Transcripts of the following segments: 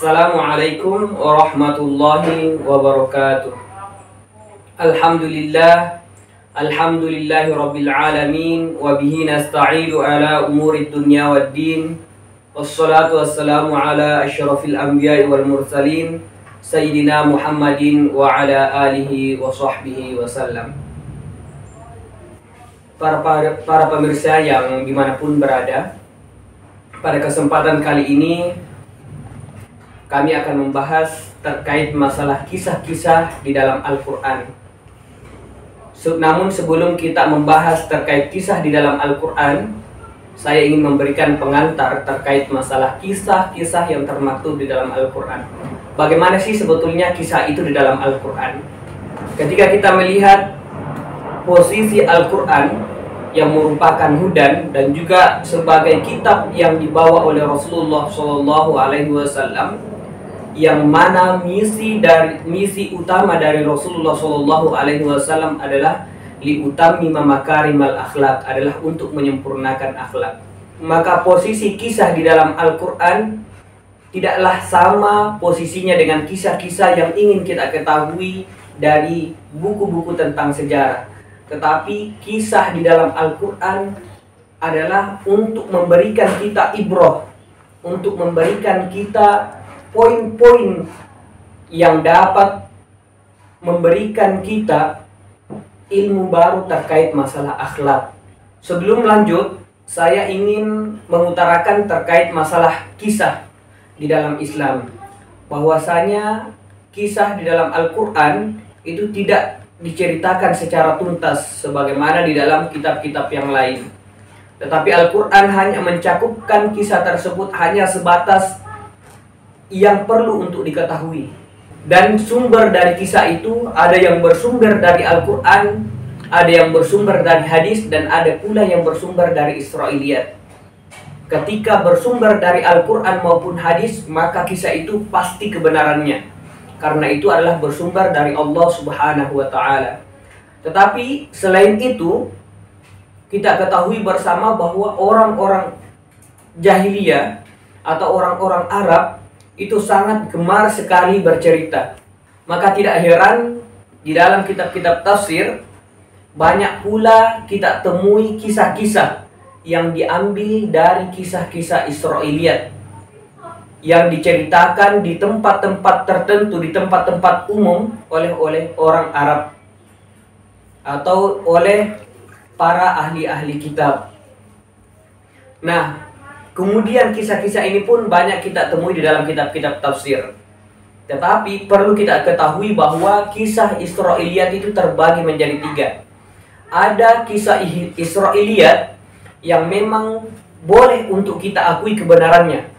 Assalamualaikum warahmatullahi wabarakatuh. Alhamdulillahi rabbil alamin wa bihi nasta'inu ala umuri dunya waddin. Wassalatu wassalamu ala asyrafil anbiya'i wal mursalin sayyidina Muhammadin wa ala alihi wa sahbihi wasallam. Para pemirsa yang dimanapun berada, pada kesempatan kali ini kami akan membahas terkait masalah kisah-kisah di dalam Al-Quran. Namun sebelum kita membahas terkait kisah di dalam Al-Quran, saya ingin memberikan pengantar terkait masalah kisah-kisah yang termaktub di dalam Al-Quran. Bagaimana sih sebetulnya kisah itu di dalam Al-Quran? Ketika kita melihat posisi Al-Quran yang merupakan hudan dan juga sebagai kitab yang dibawa oleh Rasulullah SAW, yang mana misi utama dari Rasulullah SAW adalah liutammima makarimal akhlak, adalah untuk menyempurnakan akhlak. Maka posisi kisah di dalam Al-Quran tidaklah sama posisinya dengan kisah-kisah yang ingin kita ketahui dari buku-buku tentang sejarah. Tetapi kisah di dalam Al-Quran adalah untuk memberikan kita ibrah, untuk memberikan kita poin-poin yang dapat memberikan kita ilmu baru terkait masalah akhlak. Sebelum lanjut, saya ingin mengutarakan terkait masalah kisah di dalam Islam. Bahwasanya kisah di dalam Al-Quran itu tidak diceritakan secara tuntas sebagaimana di dalam kitab-kitab yang lain. Tetapi Al-Quran hanya mencakupkan kisah tersebut hanya sebatas yang perlu untuk diketahui. Dan sumber dari kisah itu ada yang bersumber dari Al-Quran, ada yang bersumber dari hadis, dan ada pula yang bersumber dari Israiliyat. Ketika bersumber dari Al-Quran maupun hadis, maka kisah itu pasti kebenarannya, karena itu adalah bersumber dari Allah Subhanahu wa Ta'ala. Tetapi selain itu, kita ketahui bersama bahwa orang-orang jahiliyah atau orang-orang Arab itu sangat gemar sekali bercerita. Maka tidak heran di dalam kitab-kitab tafsir banyak pula kita temui kisah-kisah yang diambil dari kisah-kisah Israiliyat yang diceritakan di tempat-tempat tertentu, di tempat-tempat umum oleh orang Arab atau oleh para ahli-ahli kitab. Nah, kemudian kisah-kisah ini pun banyak kita temui di dalam kitab-kitab tafsir. Tetapi perlu kita ketahui bahwa kisah Israiliyat itu terbagi menjadi tiga. Ada kisah Israiliyat yang memang boleh untuk kita akui kebenarannya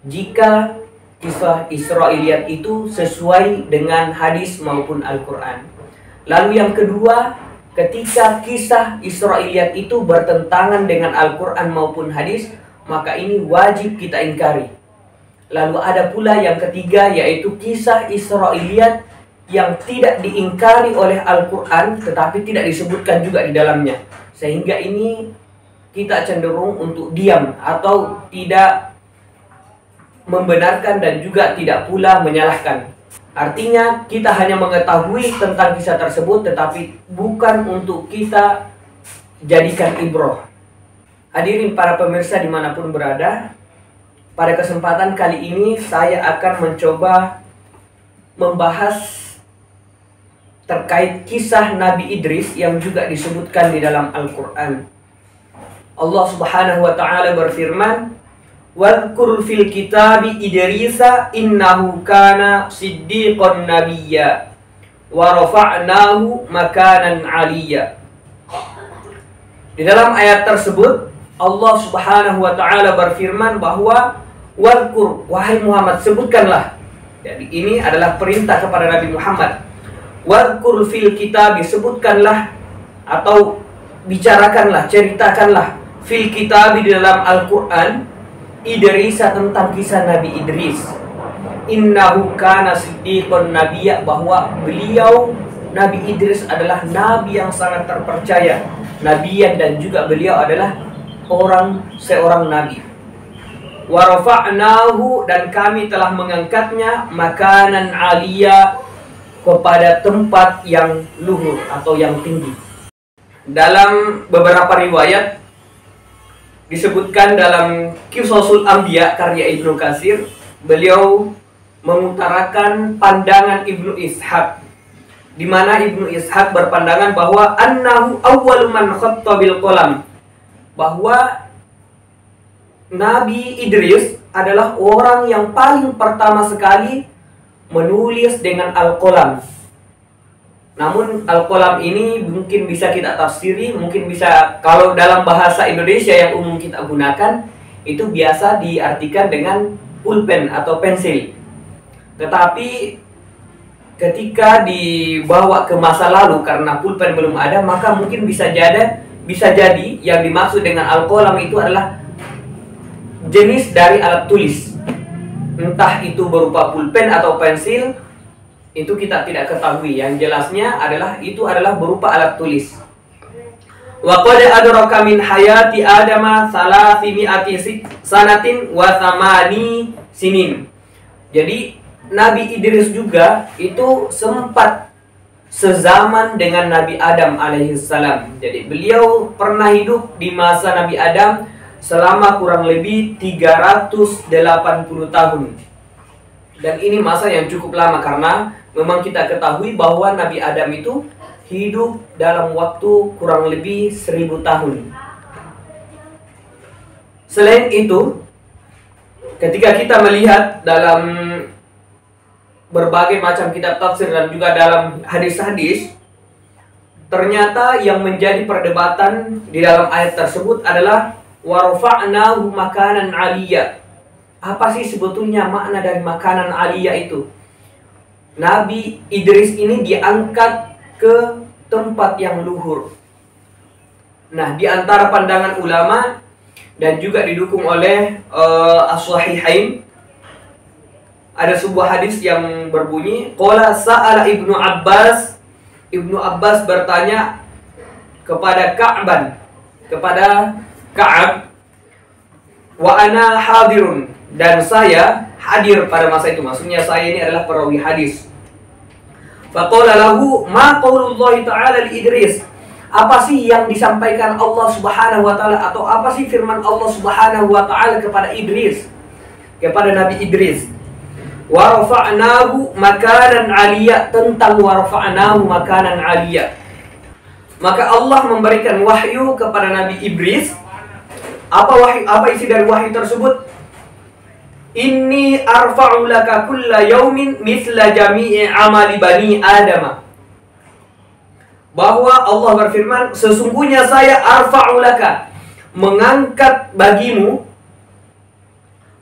jika kisah Israiliyat itu sesuai dengan hadis maupun Al-Quran. Lalu yang kedua, ketika kisah Israiliyat itu bertentangan dengan Al-Quran maupun hadis, maka ini wajib kita ingkari. Lalu ada pula yang ketiga, yaitu kisah Israiliyat yang tidak diingkari oleh Al-Quran tetapi tidak disebutkan juga di dalamnya, sehingga ini kita cenderung untuk diam atau tidak membenarkan dan juga tidak pula menyalahkan. Artinya kita hanya mengetahui tentang kisah tersebut tetapi bukan untuk kita jadikan ibrah. Hadirin para pemirsa dimanapun berada, pada kesempatan kali ini saya akan mencoba membahas terkait kisah Nabi Idris yang juga disebutkan di dalam Al-Quran. Allah Subhanahu wa Ta'ala berfirman, "Wadhkur fil kitabi Idrisa innahu kana siddiqan nabiyya wa rafa'nahu makanan 'aliyya." Di dalam ayat tersebut Allah Subhanahu wa Ta'ala berfirman bahwa wadhkur, wahai Muhammad, sebutkanlah. Jadi ini adalah perintah kepada Nabi Muhammad. Wadhkur fil kitab, disebutkanlah atau bicarakanlah, ceritakanlah fil kitab, di dalam Al-Quran, Idrisa, tentang kisah Nabi Idris. Innahu kana siddiqan nabiyya, bahwa beliau Nabi Idris adalah nabi yang sangat terpercaya, nabiyan, dan juga beliau adalah seorang nabi. wa rafa'nahu, dan kami telah mengangkatnya makanan aliyah, kepada tempat yang luhur atau yang tinggi. Dalam beberapa riwayat disebutkan dalam Qisasul Anbiya karya Ibnu Katsir, beliau mengutarakan pandangan Ibnu Ishaq, di mana Ibnu Ishaq berpandangan bahwa annahu awwalu man khatta bil qalam, bahwa Nabi Idris adalah orang yang paling pertama sekali menulis dengan al-qalam. Namun al-qalam ini mungkin bisa kita tafsiri, mungkin bisa, kalau dalam bahasa Indonesia yang umum kita gunakan, itu biasa diartikan dengan pulpen atau pensil. Tetapi ketika dibawa ke masa lalu karena pulpen belum ada, maka mungkin bisa jadi yang dimaksud dengan al-qalam itu adalah jenis dari alat tulis, entah itu berupa pulpen atau pensil, itu kita tidak ketahui. Yang jelasnya adalah itu adalah berupa alat tulis. Wa qad adraka min hayati adama salasimi'ati sanatin wa thamani sinin. Jadi Nabi Idris juga itu sempat sezaman dengan Nabi Adam alaihissalam. Jadi beliau pernah hidup di masa Nabi Adam selama kurang lebih 380 tahun. Dan ini masa yang cukup lama karena memang kita ketahui bahwa Nabi Adam itu hidup dalam waktu kurang lebih 1000 tahun. Selain itu, ketika kita melihat dalam berbagai macam kitab tafsir dan juga dalam hadis-hadis, ternyata yang menjadi perdebatan di dalam ayat tersebut adalah warfa'nahu makanan aliyah. Apa sih sebetulnya makna dari makanan aliyah itu? Nabi Idris ini diangkat ke tempat yang luhur. Nah, di antara pandangan ulama dan juga didukung oleh as-sahihain, ada sebuah hadis yang berbunyi, qala sa'ala Ibnu Abbas. Ibnu Abbas bertanya kepada Ka'ab, wa ana hadirun, dan saya hadir pada masa itu. Maksudnya saya ini adalah perawi hadis. Faqala lahu ma qaulullahi ta'ala li Idris. Apa sih yang disampaikan Allah Subhanahu wa taala, atau apa sih firman Allah Subhanahu wa taala kepada Idris, kepada Nabi Idris? Wa rafa'nahu makanan aliyah, tentang wa rafa'nahu makanan aliyah. Maka Allah memberikan wahyu kepada Nabi Idris. Apa isi dari wahyu tersebut? Inni arfa'u laka kulla yaumin misla jami'i amali bani Adam. Bahwa Allah berfirman, sesungguhnya saya arfa'u laka, mengangkat bagimu,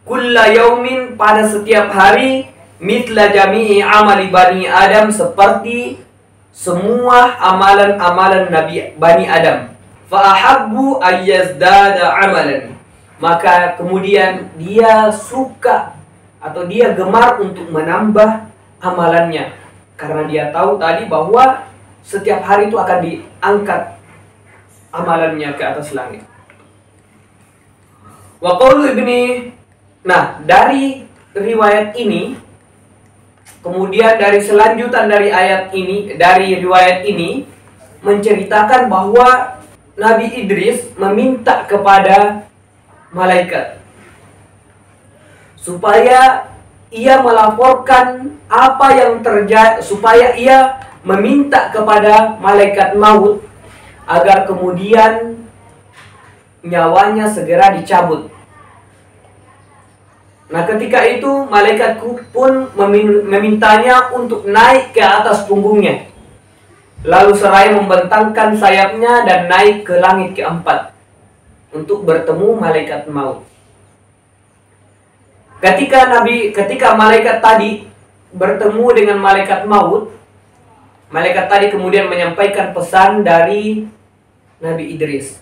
kulla yaumin, pada setiap hari, misla jami'i amali bani Adam, seperti semua amalan-amalan Bani Adam. Fa'ahabbu ayyazdada amalan, maka kemudian dia suka atau dia gemar untuk menambah amalannya, karena dia tahu tadi bahwa setiap hari itu akan diangkat amalannya ke atas langit. Wa qaulu ibni, nah dari riwayat ini, kemudian dari selanjutan dari ayat ini, dari riwayat ini menceritakan bahwa Nabi Idris meminta kepada malaikat supaya ia melaporkan apa yang terjadi, supaya ia meminta kepada malaikat maut agar kemudian nyawanya segera dicabut. Nah, ketika itu malaikat pun memintanya untuk naik ke atas punggungnya, lalu seraya membentangkan sayapnya dan naik ke langit keempat untuk bertemu malaikat maut. Ketika malaikat tadi bertemu dengan malaikat maut, malaikat tadi kemudian menyampaikan pesan dari Nabi Idris,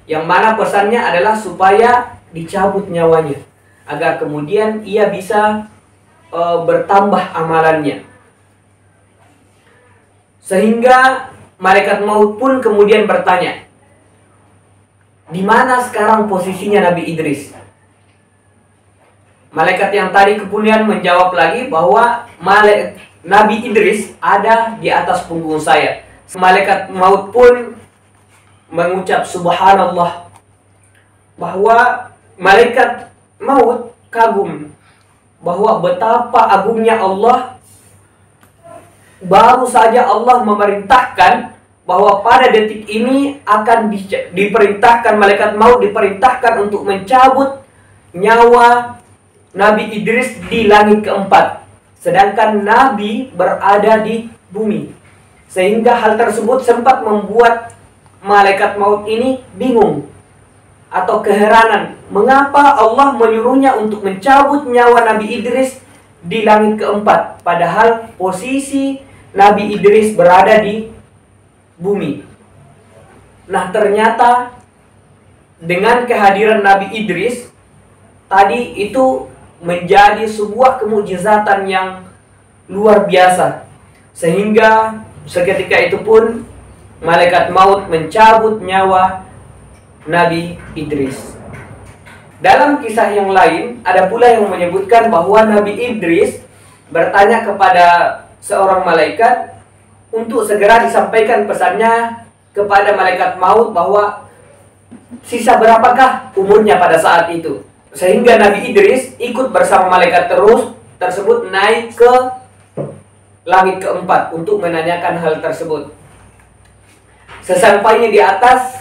yang mana pesannya adalah supaya dicabut nyawanya agar kemudian ia bisa bertambah amalannya. Sehingga malaikat maut pun kemudian bertanya, di mana sekarang posisinya Nabi Idris? Malaikat yang tadi kemudian menjawab lagi bahwa Nabi Idris ada di atas punggung saya. Malaikat maut pun mengucap subhanallah, bahwa malaikat maut kagum bahwa betapa agungnya Allah. Baru saja Allah memerintahkan bahwa pada detik ini akan diperintahkan, malaikat maut diperintahkan untuk mencabut nyawa Nabi Idris di langit keempat, sedangkan Nabi berada di bumi. Sehingga hal tersebut sempat membuat malaikat maut ini bingung atau keheranan, mengapa Allah menyuruhnya untuk mencabut nyawa Nabi Idris di langit keempat, padahal posisi Nabi Idris berada di bumi. Nah, ternyata dengan kehadiran Nabi Idris tadi itu menjadi sebuah kemujizatan yang luar biasa, sehingga seketika itu pun malaikat maut mencabut nyawa Nabi Idris. Dalam kisah yang lain ada pula yang menyebutkan bahwa Nabi Idris bertanya kepada seorang malaikat untuk segera disampaikan pesannya kepada malaikat maut bahwa sisa berapakah umurnya pada saat itu. Sehingga Nabi Idris ikut bersama malaikat tersebut naik ke langit keempat untuk menanyakan hal tersebut. Sesampainya di atas,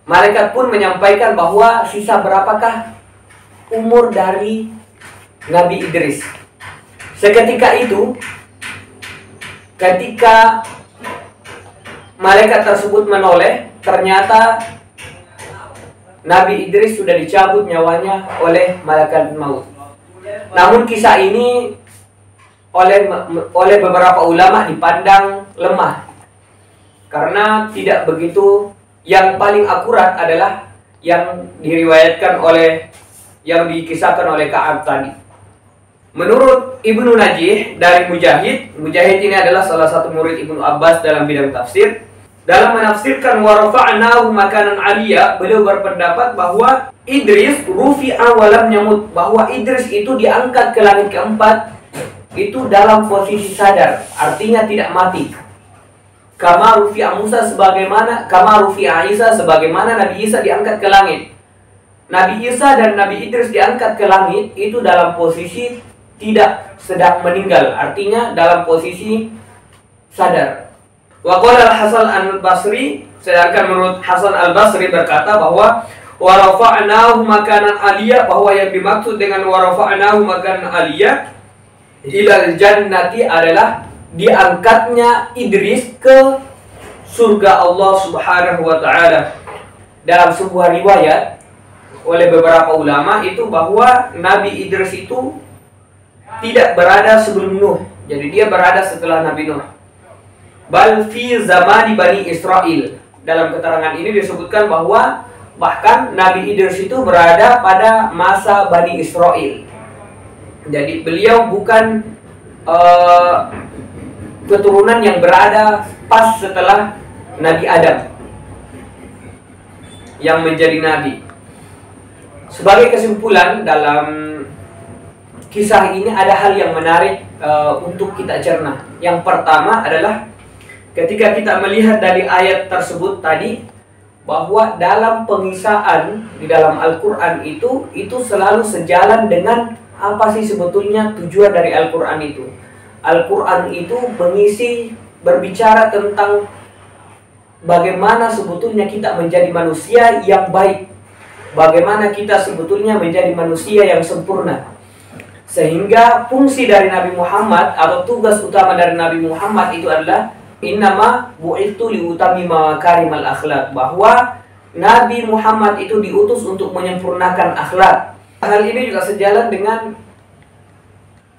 malaikat pun menyampaikan bahwa sisa berapakah umur dari Nabi Idris. Seketika itu, ketika malaikat tersebut menoleh, ternyata Nabi Idris sudah dicabut nyawanya oleh malaikat maut. Namun kisah ini oleh beberapa ulama dipandang lemah, karena tidak begitu. Yang paling akurat adalah yang diriwayatkan yang dikisahkan oleh Ka'ab tadi. Menurut Ibnu Najih dari Mujahid ini adalah salah satu murid Ibnu Abbas dalam bidang tafsir. Dalam menafsirkan wa rafa'nahu makanan aliyya, beliau berpendapat bahwa Idris rufi'a wa lam yamut, bahwa Idris itu diangkat ke langit keempat itu dalam posisi sadar, artinya tidak mati. Kama rufi'a Musa kama rufi'a Isa sebagaimana Nabi Isa diangkat ke langit. Nabi Isa dan Nabi Idris diangkat ke langit itu dalam posisi tidak sedang meninggal, artinya dalam posisi sadar. Wa qala Hasan al-Basri, sedangkan menurut Hasan al-Basri berkata bahwa wa rafa'nahu makanan aliyya, bahwa yang dimaksud dengan wa rafa'nahu makanan aliyya ilal jannati adalah diangkatnya Idris ke surga Allah Subhanahu wa taala. Dalam sebuah riwayat oleh beberapa ulama itu bahwa Nabi Idris itu tidak berada sebelum Nuh, jadi dia berada setelah Nabi Nuh. Bal fi zamani Bani Israel. Dalam keterangan ini disebutkan bahwa bahkan Nabi Idris itu berada pada masa Bani Israel. Jadi beliau bukan keturunan yang berada pas setelah Nabi Adam yang menjadi nabi. Sebagai kesimpulan dalam kisah ini ada hal yang menarik untuk kita cerna. Yang pertama adalah ketika kita melihat dari ayat tersebut tadi, bahwa dalam pengisaan di dalam Al-Quran itu selalu sejalan dengan apa sih sebetulnya tujuan dari Al-Quran itu. Al-Quran itu berbicara tentang bagaimana sebetulnya kita menjadi manusia yang baik, bagaimana kita sebetulnya menjadi manusia yang sempurna. Sehingga fungsi dari Nabi Muhammad atau tugas utama dari Nabi Muhammad itu adalah innama bu'ithu liutamima makarimal akhlak, bahwa Nabi Muhammad itu diutus untuk menyempurnakan akhlak. Hal ini juga sejalan dengan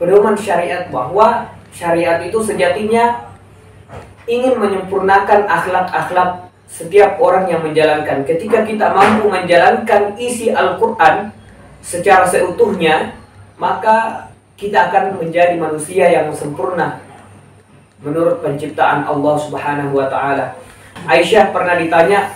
pedoman syariat, bahwa syariat itu sejatinya ingin menyempurnakan akhlak-akhlak setiap orang yang menjalankan. Ketika kita mampu menjalankan isi Al-Quran secara seutuhnya, maka kita akan menjadi manusia yang sempurna menurut penciptaan Allah Subhanahu wa taala. Aisyah pernah ditanya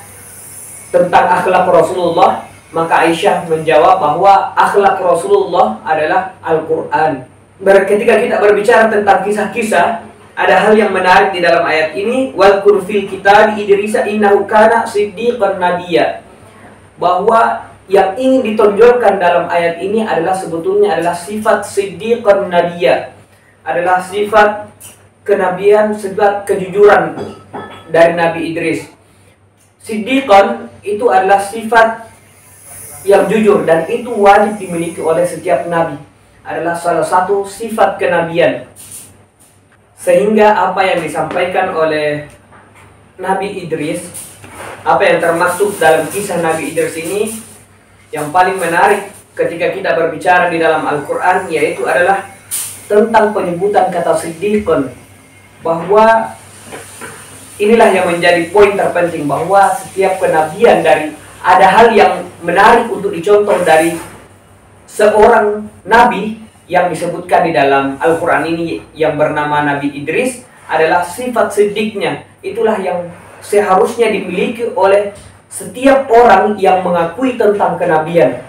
tentang akhlak Rasulullah. Maka Aisyah menjawab bahwa akhlak Rasulullah adalah Al-Quran. Ketika kita berbicara tentang kisah-kisah, ada hal yang menarik di dalam ayat ini. Wadhkur fil kitab Idris innahu kana siddiqan nabiyya. Bahwa yang ingin ditonjolkan dalam ayat ini adalah sebetulnya adalah sifat siddiqan nabiyya. Adalah sifat kenabian, sifat kejujuran dari Nabi Idris. Siddiqan itu adalah sifat yang jujur, dan itu wajib dimiliki oleh setiap nabi. Adalah salah satu sifat kenabian. Sehingga apa yang disampaikan oleh Nabi Idris, apa yang termasuk dalam kisah Nabi Idris ini, yang paling menarik ketika kita berbicara di dalam Al-Quran, yaitu adalah tentang penyebutan kata siddiqan. Bahwa inilah yang menjadi poin terpenting, bahwa setiap kenabian ada hal yang menarik untuk dicontoh dari seorang nabi yang disebutkan di dalam Al-Quran ini yang bernama Nabi Idris adalah sifat siddiqnya. Itulah yang seharusnya dimiliki oleh setiap orang yang mengakui tentang kenabian.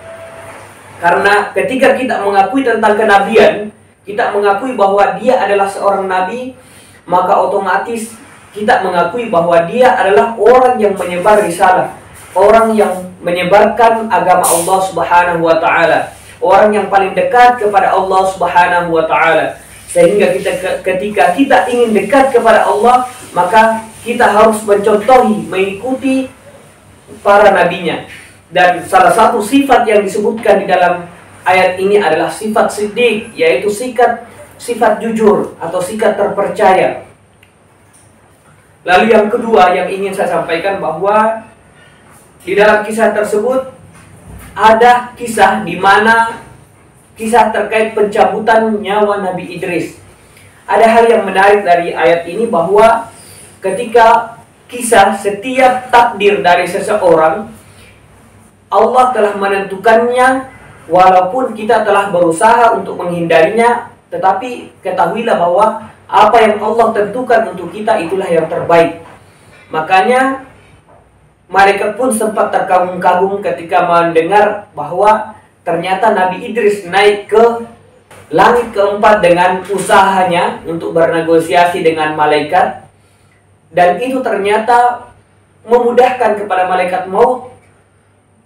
Karena ketika kita mengakui tentang kenabian, kita mengakui bahwa dia adalah seorang nabi, maka otomatis kita mengakui bahwa dia adalah orang yang menyebar risalah, orang yang menyebarkan agama Allah Subhanahu wa taala, orang yang paling dekat kepada Allah Subhanahu wa taala. Sehingga ketika kita ingin dekat kepada Allah, maka kita harus mencontohi, mengikuti para nabinya. Dan salah satu sifat yang disebutkan di dalam ayat ini adalah sifat siddiq, yaitu sifat jujur atau sifat terpercaya. Lalu yang kedua yang ingin saya sampaikan, bahwa di dalam kisah tersebut ada kisah di mana kisah terkait pencabutan nyawa Nabi Idris. Ada hal yang menarik dari ayat ini, bahwa ketika kisah setiap takdir dari seseorang, Allah telah menentukannya, walaupun kita telah berusaha untuk menghindarinya, tetapi ketahuilah bahwa apa yang Allah tentukan untuk kita itulah yang terbaik. Makanya mereka pun sempat terkagum-kagum ketika mendengar bahwa ternyata Nabi Idris naik ke langit keempat dengan usahanya untuk bernegosiasi dengan malaikat. Dan itu ternyata memudahkan kepada malaikat maut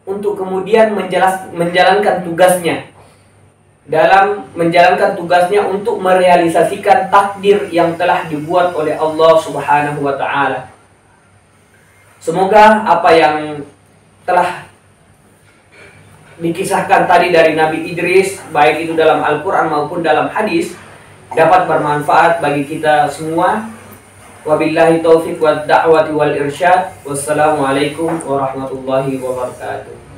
untuk kemudian menjalankan tugasnya. Dalam menjalankan tugasnya untuk merealisasikan takdir yang telah dibuat oleh Allah Subhanahu wa ta'ala. Semoga apa yang telah dikisahkan tadi dari Nabi Idris, baik itu dalam Al-Quran maupun dalam hadis, dapat bermanfaat bagi kita semua. Wabillahi taufiq wa da'wati wal irsyad. Wassalamualaikum warahmatullahi wabarakatuh.